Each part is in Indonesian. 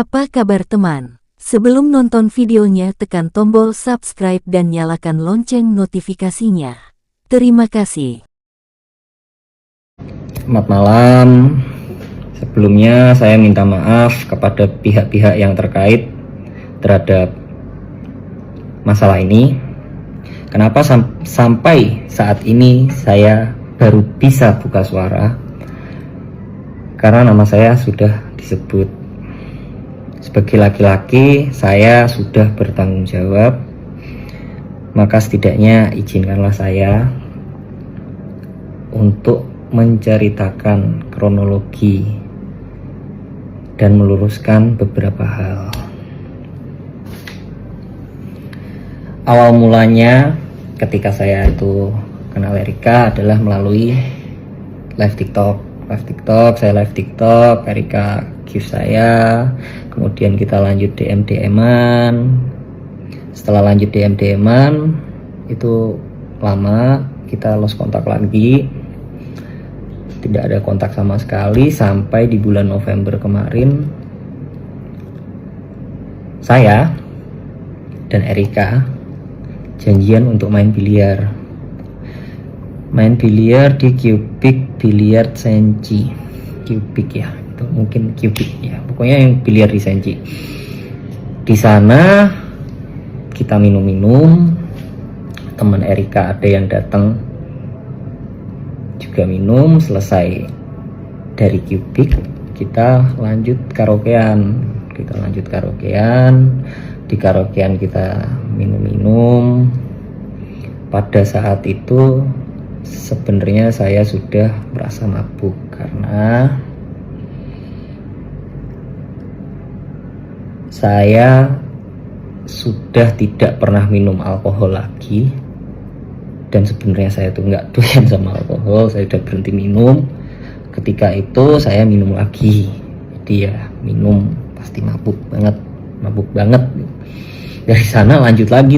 Apa kabar teman? Sebelum nonton videonya tekan tombol subscribe dan nyalakan lonceng notifikasinya. Terima kasih. Selamat malam. Sebelumnya saya minta maaf kepada pihak-pihak yang terkait terhadap masalah ini. Kenapa sampai saat ini saya baru bisa buka suara? Karena nama saya sudah disebut. Sebagai laki-laki, saya sudah bertanggung jawab. Maka setidaknya izinkanlah saya untuk menceritakan kronologi dan meluruskan beberapa hal. Awal mulanya ketika saya itu kenal Erika adalah melalui live TikTok. Saya live TikTok, Erika give saya, kemudian kita lanjut DM-an. Setelah lanjut DM-an itu lama, kita lost kontak lagi, tidak ada kontak sama sekali sampai di bulan November kemarin saya dan Erika janjian untuk main biliar di Cubic Billiard Senji. Cubic ya, itu mungkin Cubic ya, pokoknya yang biliar di Senji. Di sana kita minum-minum, teman Erika ada yang datang juga minum. Selesai dari Cubic kita lanjut karaokean. Di karaokean kita minum-minum. Pada saat itu sebenarnya saya sudah merasa mabuk karena saya sudah tidak pernah minum alkohol lagi, dan sebenarnya saya tuh nggak doyan sama alkohol. Saya udah berhenti minum. Ketika itu saya minum lagi, jadi ya minum pasti mabuk banget. Dari sana lanjut lagi.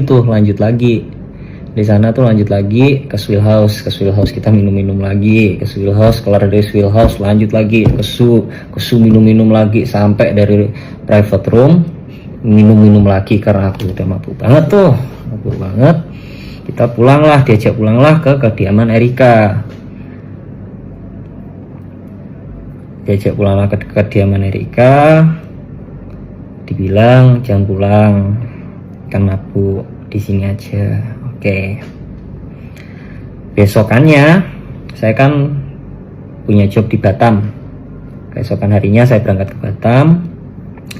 Di sana tuh lanjut lagi ke Swill House kita minum lagi, ke Swill House, keluar dari Swill House lanjut lagi ke Su minum lagi sampai dari private room minum lagi karena aku udah mabuk banget. Kita diajak pulanglah ke kediaman Erika. Dibilang jangan pulang, kan mabuk, di sini aja. Oke. Besokannya saya kan punya job di Batam. Keesokan harinya saya berangkat ke Batam.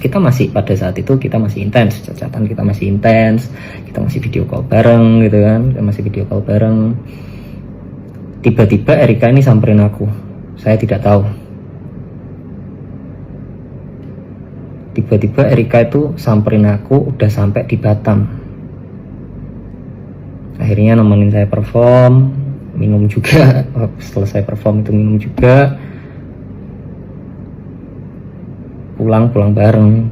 Pada saat itu kita masih intens, cacatan kita masih intens, kita masih video call bareng gitu kan, Tiba-tiba Erika ini samperin aku, saya tidak tahu. Tiba-tiba Erika itu samperin aku udah sampai di Batam. Akhirnya nemenin saya perform, minum juga. Selesai perform itu minum juga. Pulang bareng.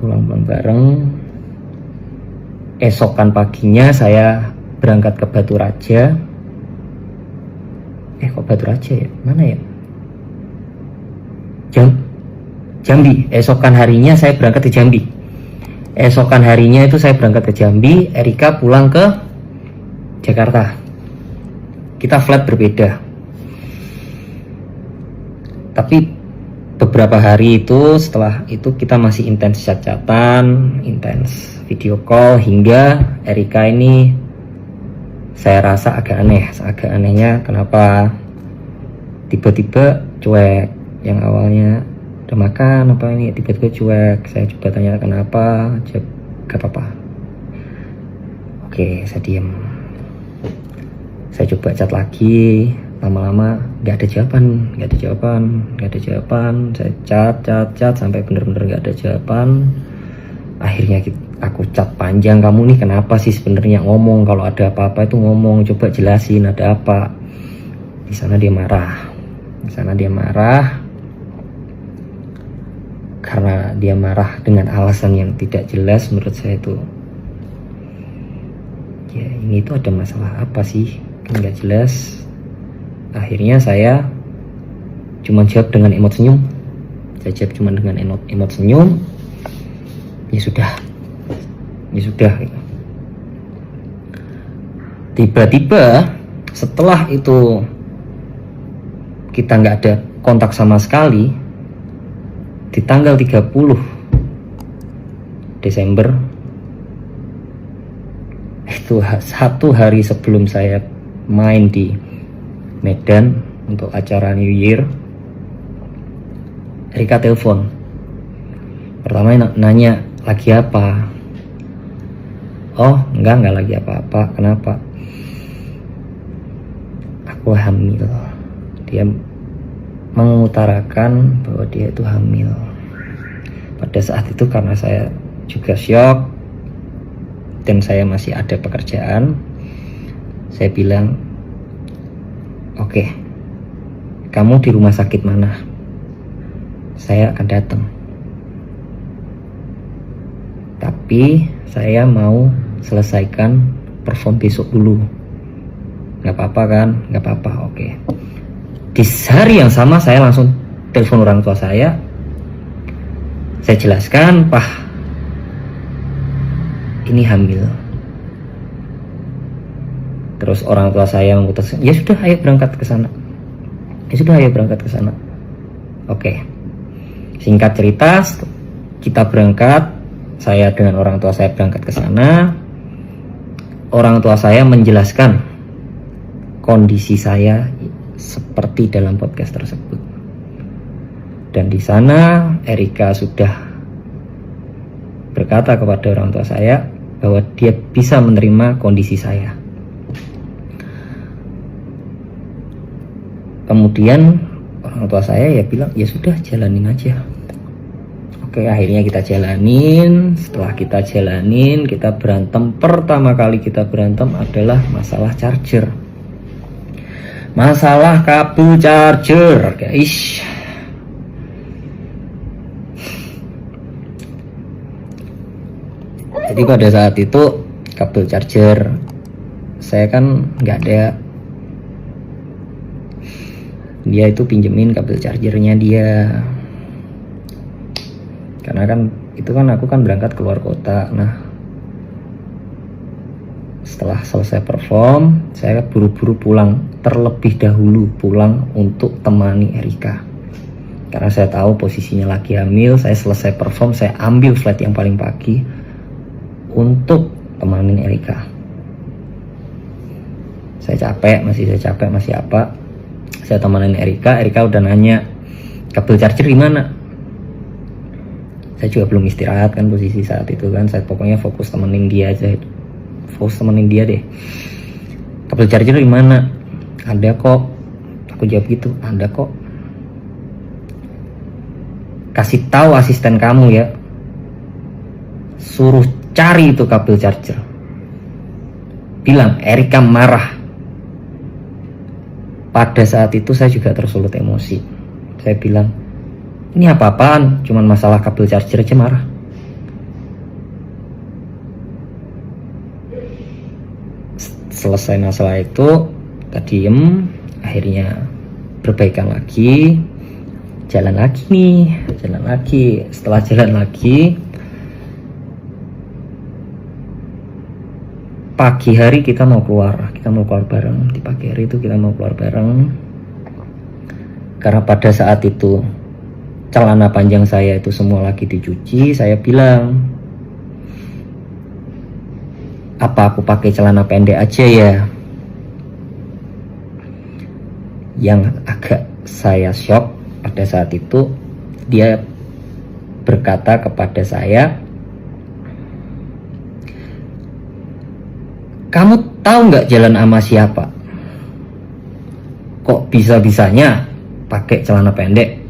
Esokan paginya saya berangkat ke Batu Raja. Kok Batu Raja ya? Mana ya? Jambi. Esokan harinya saya berangkat ke Jambi. Erika pulang ke Jakarta. Kita flat berbeda. Tapi beberapa hari itu, setelah itu kita masih intens chat-chatan, intens video call, hingga Erika ini saya rasa agak aneh. Anehnya kenapa tiba-tiba cuek. Yang awalnya udah makan apa ini, tiba-tiba cuek. Saya coba tanya kenapa, gak apa-apa. Oke, saya diam. Saya coba chat lagi, lama-lama gak ada jawaban. Saya chat sampai bener-bener gak ada jawaban. Akhirnya aku chat panjang, kamu nih kenapa sih sebenarnya, ngomong kalau ada apa-apa itu ngomong, coba jelasin ada apa. Di sana dia marah. Karena dia marah dengan alasan yang tidak jelas menurut saya itu. Ya ini tuh ada masalah apa sih? Kan gak jelas. Akhirnya saya cuma jawab dengan emot senyum. ya sudah. Tiba-tiba setelah itu kita nggak ada kontak sama sekali, di tanggal 30 Desember, itu 1 hari sebelum saya main di Medan untuk acara New Year, Erika telepon. Pertama nanya, lagi apa? Oh, enggak lagi apa-apa. Kenapa? Aku hamil. Dia mengutarakan bahwa dia itu hamil. Pada saat itu karena saya juga syok dan saya masih ada pekerjaan, saya bilang, oke, kamu di rumah sakit mana? Saya akan datang. Tapi saya mau selesaikan perform besok dulu. Gak apa-apa kan? Gak apa-apa, oke. Di hari yang sama saya langsung telepon orang tua saya. Saya jelaskan, Pak, ini hamil. Terus orang tua saya memutuskan, ya sudah, ayo berangkat ke sana. Oke. Singkat cerita, kita berangkat. Saya dengan orang tua saya berangkat ke sana. Orang tua saya menjelaskan kondisi saya seperti dalam podcast tersebut. Dan di sana Erika sudah berkata kepada orang tua saya bahwa dia bisa menerima kondisi saya. Kemudian orang tua saya ya bilang, ya sudah, jalanin aja. Oke, akhirnya kita jalanin. Setelah kita jalanin, kita berantem. Pertama kali kita berantem adalah masalah charger, masalah kabel charger, guys. Jadi pada saat itu kabel charger saya kan nggak ada. Dia itu pinjemin kabel chargernya dia. Karena kan itu kan aku kan berangkat keluar kota. Nah, setelah selesai perform, saya buru-buru pulang, terlebih dahulu pulang untuk temani Erika. Karena saya tahu posisinya lagi hamil. Saya selesai perform, saya ambil flight yang paling pagi untuk temanin Erika. Saya capek, masih apa. Saya temanin Erika udah nanya, kabel charger di mana? Saya juga belum istirahat kan posisi saat itu kan. Saya pokoknya fokus temenin dia aja. Deh. Kabel charger di mana? Ada kok. Aku jawab gitu, ada kok. Kasih tahu asisten kamu ya. Suruh cari itu kabel charger. Bilang Erika marah. Pada saat itu saya juga tersulut emosi. Saya bilang, ini apa-apaan, cuman masalah kabel charger aja marah. Selesai masalah itu, kita diem, akhirnya berbaikan lagi, jalan lagi. Setelah jalan lagi, pagi hari kita mau keluar bareng. Di pagi hari itu kita mau keluar bareng. Karena pada saat itu celana panjang saya itu semua lagi dicuci. Saya bilang, apa aku pakai celana pendek aja ya? Yang agak saya shock pada saat itu, dia berkata kepada saya, kamu tahu nggak jalan sama siapa? Kok bisa-bisanya pakai celana pendek?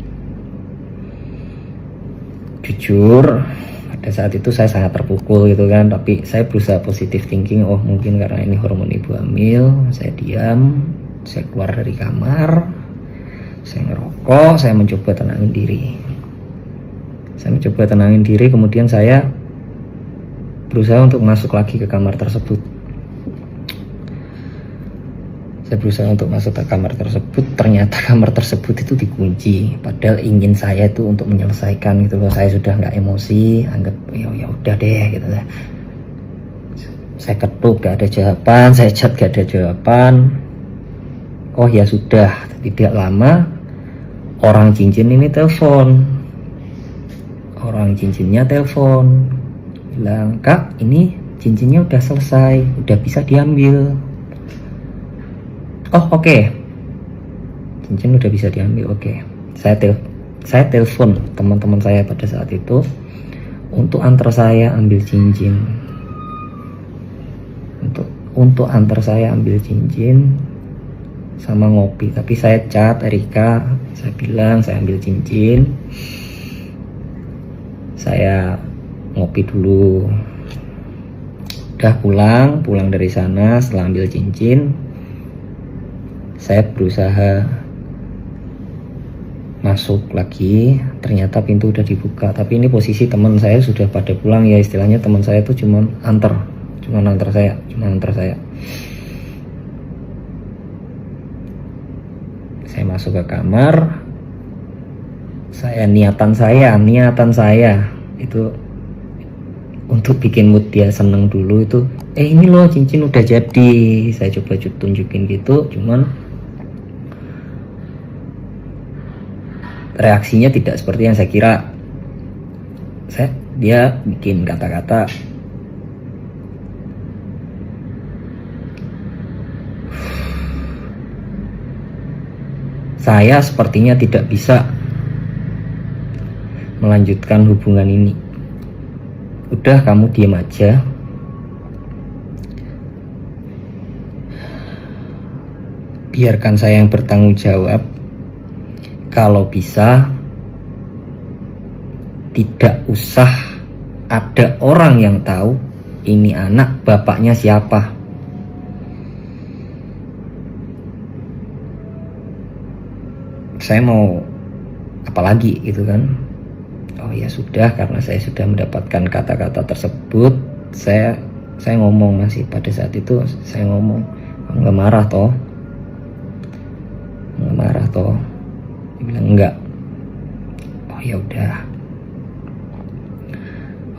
Jujur, pada saat itu saya sangat terpukul gitu kan. Tapi saya berusaha positive thinking. Oh, mungkin karena ini hormon ibu hamil. Saya diam, saya keluar dari kamar, saya ngerokok, saya mencoba tenangin diri. Kemudian saya berusaha untuk masuk lagi ke kamar tersebut. Saya berusaha untuk masuk ke kamar tersebut, ternyata kamar tersebut itu dikunci. Padahal ingin saya itu untuk menyelesaikan gitu loh. Saya sudah nggak emosi, anggap ya udah deh gitu lah. Saya ketuk gak ada jawaban, saya chat gak ada jawaban. Oh ya sudah, tidak lama orang cincin ini telepon. Orang cincinnya telepon, bilang, "Kak, ini cincinnya udah selesai, udah bisa diambil." Oh oke. Cincin udah bisa diambil, oke. Saya telepon teman-teman saya pada saat itu untuk antar saya ambil cincin. Untuk antar saya ambil cincin sama ngopi. Tapi saya chat Erika, saya bilang saya ambil cincin, saya ngopi dulu. Udah pulang dari sana. Setelah ambil cincin, saya berusaha masuk lagi, ternyata pintu udah dibuka. Tapi ini posisi teman saya sudah pada pulang ya, istilahnya teman saya tuh cuman antar saya. Saya masuk ke kamar. Niatan saya itu untuk bikin mood dia seneng dulu itu. Ini loh cincin udah jadi. Saya coba tunjukin gitu, cuman reaksinya tidak seperti yang saya kira. Dia bikin kata-kata, "Saya sepertinya tidak bisa melanjutkan hubungan ini. Udah, kamu diam aja. Biarkan saya yang bertanggung jawab. Kalau bisa, tidak usah ada orang yang tahu ini anak bapaknya siapa." Saya mau apa lagi gitu kan. Oh ya sudah, karena saya sudah mendapatkan kata-kata tersebut, saya ngomong, masih pada saat itu saya ngomong, "Kamu nggak marah toh? Nggak marah toh?" Dia bilang enggak. Oh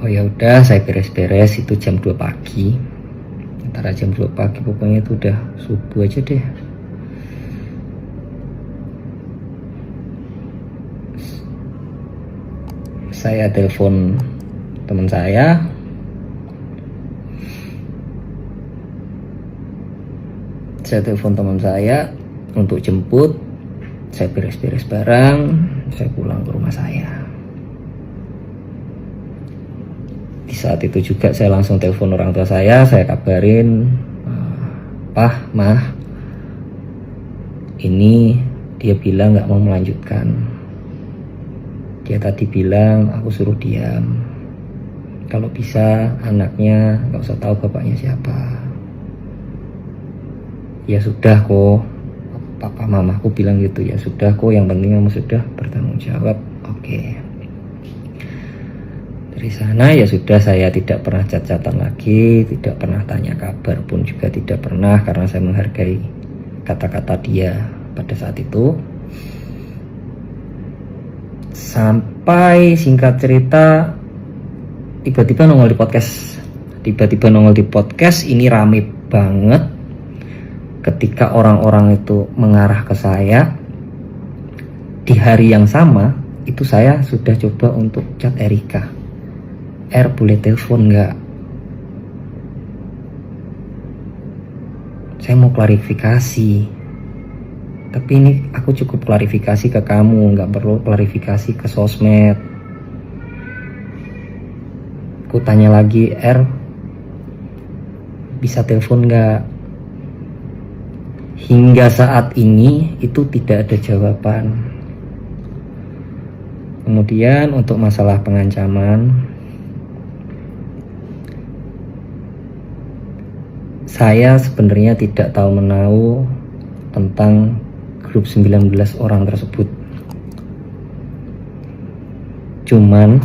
ya udah, saya beres-beres. Itu jam 2 pagi, antara jam 2 pagi pokoknya itu udah subuh aja deh. Saya telepon teman saya. Untuk jemput. Saya beres-beres barang, saya pulang ke rumah saya. Di saat itu juga saya langsung telepon orang tua saya kabarin, "Pah, Mah, ini dia bilang gak mau melanjutkan. Dia tadi bilang aku suruh diam. Kalau bisa anaknya gak usah tahu bapaknya siapa." Ya sudah kok, papa mamaku bilang gitu. Ya sudah kok, yang penting kamu sudah bertanggung jawab. Oke. Dari sana ya sudah, saya tidak pernah chat-chatan lagi, tidak pernah tanya kabar pun juga tidak pernah, karena saya menghargai kata-kata dia pada saat itu. Sampai singkat cerita tiba-tiba nongol di podcast. Ini rame banget ketika orang-orang itu mengarah ke saya. Di hari yang sama itu saya sudah coba untuk chat Erika, boleh telepon nggak? Saya mau klarifikasi. Tapi ini aku cukup klarifikasi ke kamu, nggak perlu klarifikasi ke sosmed. Aku tanya lagi, bisa telepon nggak? Hingga saat ini itu tidak ada jawaban. Kemudian untuk masalah pengancaman, saya sebenarnya tidak tahu menahu tentang grup 19 orang tersebut. Cuman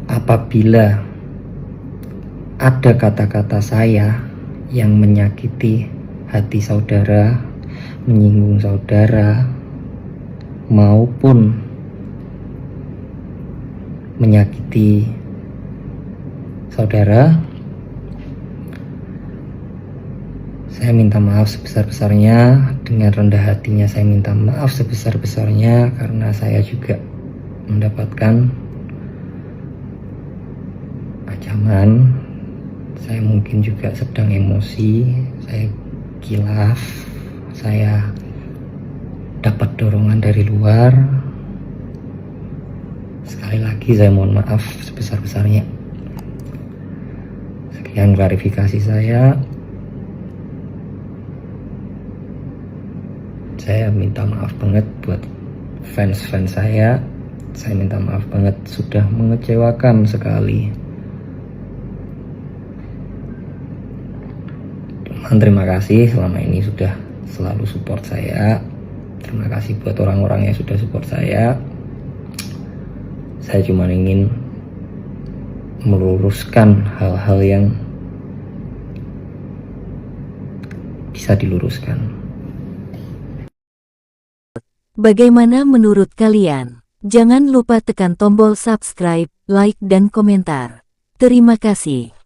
apabila ada kata-kata saya yang menyakiti hati saudara, menyinggung saudara, maupun menyakiti saudara, saya minta maaf sebesar-besarnya. Dengan rendah hatinya saya minta maaf sebesar-besarnya, karena saya juga mendapatkan ancaman. Saya mungkin juga sedang emosi, saya kilaf, saya dapat dorongan dari luar. Sekali lagi saya mohon maaf sebesar-besarnya. Sekian klarifikasi saya. Saya minta maaf banget buat fans-fans saya. Saya minta maaf banget sudah mengecewakan sekali. Terima kasih selama ini sudah selalu support saya. Terima kasih buat orang-orang yang sudah support saya. Saya cuma ingin meluruskan hal-hal yang bisa diluruskan. Bagaimana menurut kalian? Jangan lupa tekan tombol subscribe, like dan komentar. Terima kasih.